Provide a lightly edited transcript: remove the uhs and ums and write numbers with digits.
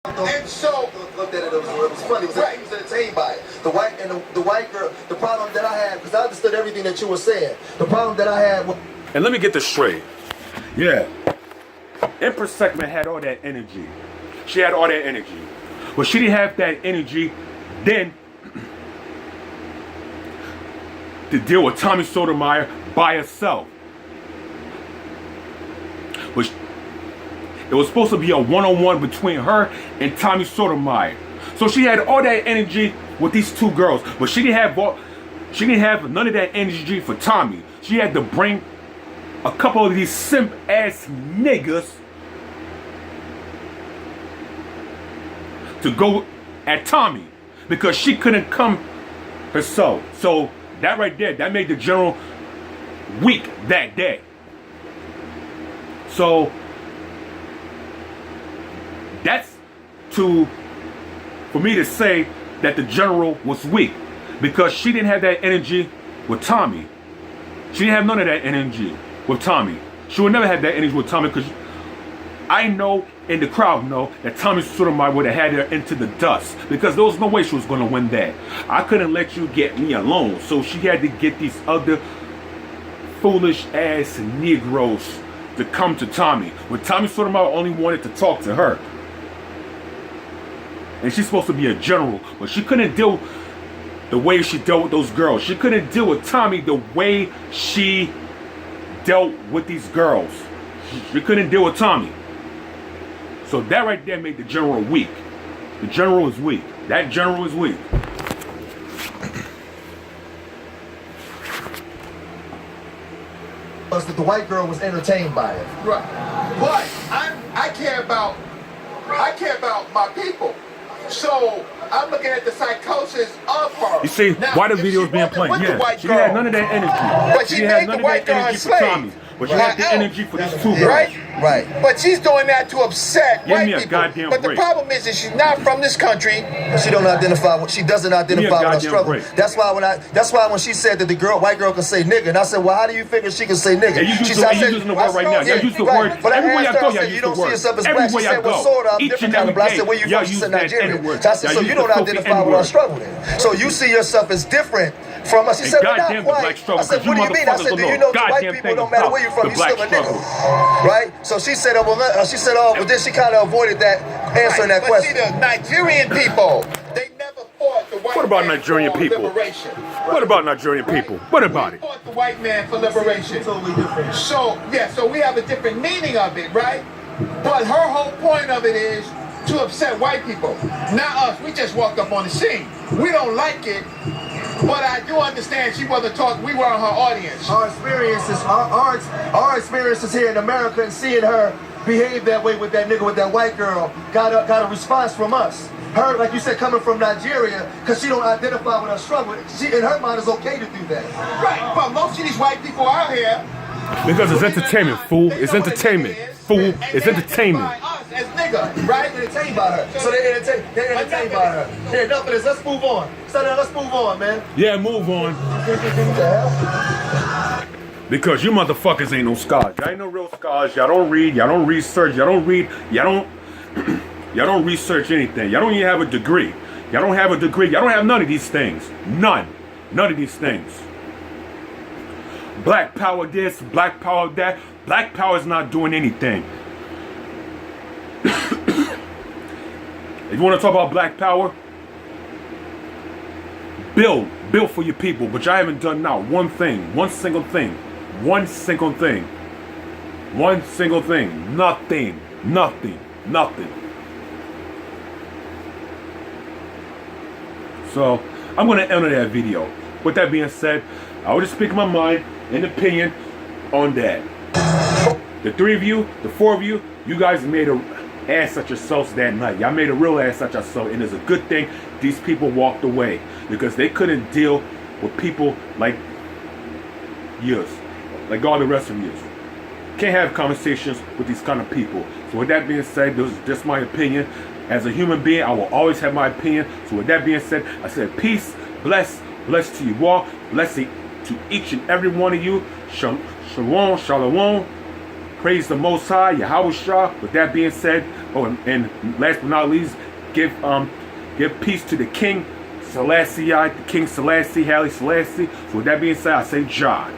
And so looked at it, it was funny. It was right. He was entertained by it. The white girl. The problem that I had, because I understood everything that you were saying. The problem that I had was, and let me get this straight. Yeah, Empress Segment had all that energy. She had all that energy, but she didn't have that energy then to deal with Tommy Sotomayor by herself. But it was supposed to be a one-on-one between her and Tommy Sotomayor. So she had all that energy with these two girls, but she didn't have none of that energy for Tommy. She had to bring a couple of these simp-ass niggas to go at Tommy because she couldn't come herself. So that right there, that made the general weak that day. So that's for me to say that the general was weak because she didn't have that energy with Tommy. She didn't have none of that energy with Tommy. She would never have that energy with Tommy because I know and the crowd know that Tommy Sotomayor would have had her into the dust because there was no way she was going to win that. I couldn't let you get me alone. So she had to get these other foolish ass Negroes to come to Tommy. When Tommy Sotomayor only wanted to talk to her. And she's supposed to be a general, but she couldn't deal the way she dealt with those girls. She couldn't deal with Tommy the way she dealt with these girls. She couldn't deal with Tommy. So that right there made the general weak. The general is weak. That general is weak. was that the white girl was entertained by it. Right. But I care about my people. So I'm looking at the psychosis of her. You see, now, why the video's being played? Yeah, she had none of that energy. But she made the white girl enslaved. But she had the energy for these two girls. Right? Right. But she's doing that to upset Give white me a people. goddamn But the break. problem is that she's not from this country. She doesn't identify with her struggle. Break. That's why when she said that the white girl can say nigga, and I said, well, how do you figure she can say nigga? Yeah, you're using the word right now. Y'all use the word. But Everywhere y'all go, y'all you use don't the see word. yourself as black. She said, well, sort of, different kind of black. I said, where you from? She said, Nigeria. I said, so you don't identify with our struggle then. So you see yourself as different from us. She said, well, not white. I said, what do you mean? I said, do you know that white people, don't matter where you're from, you still a nigga. Right? So she said, but then she kind of avoided that answering that question. But see, the Nigerian people, they never fought the white What about man Nigerian for people? liberation. What about Nigerian people? What about it? They fought the white man for liberation. Totally different. So we have a different meaning of it, right? But her whole point of it is to upset white people. Not us. We just walked up on the scene. We don't like it, but I do understand she wasn't talking. We were on her audience. Our experiences here in America and seeing her behave that way with that nigga, with that white girl, got a response from us. Her, like you said, coming from Nigeria, because she don't identify with her struggle. She, in her mind, is okay to do that. Right, but most of these white people out here, because it's entertainment, fool. It's entertainment, fool. It's entertainment. Us as nigga, right? Entertained by her. So they're entertained by her. Yeah, enough of this. Let's move on. So now let's move on, man. Yeah, move on. Because you motherfuckers ain't no scholars. Y'all ain't no real scholars. Y'all don't read. Y'all don't research. Y'all don't read. Y'all don't research anything. Y'all don't even have a degree. Y'all don't have a degree. Y'all don't have none of these things. None of these things. Black power this, black power that. Black power is not doing anything. If you want to talk about black power, build for your people. But y'all haven't done now one thing, one single thing. Nothing. So I'm going to end that video. With that being said, I will just speak my mind and opinion on that. The three of you, the four of you, you guys made a ass at yourselves that night. Y'all made a real ass at yourselves, and it's a good thing these people walked away because they couldn't deal with people like yous, like all the rest of you. Can't have conversations with these kind of people. So with that being said, this is just my opinion. As a human being, I will always have my opinion. So with that being said, I said peace, bless to you all, blessing to each and every one of you. Shalom. Praise the Most High, Yahweh Shah. With that being said, Oh, and last but not least, give peace to the King Selassie, the King Selassie, Haile Selassie. So with that being said, I say Jah.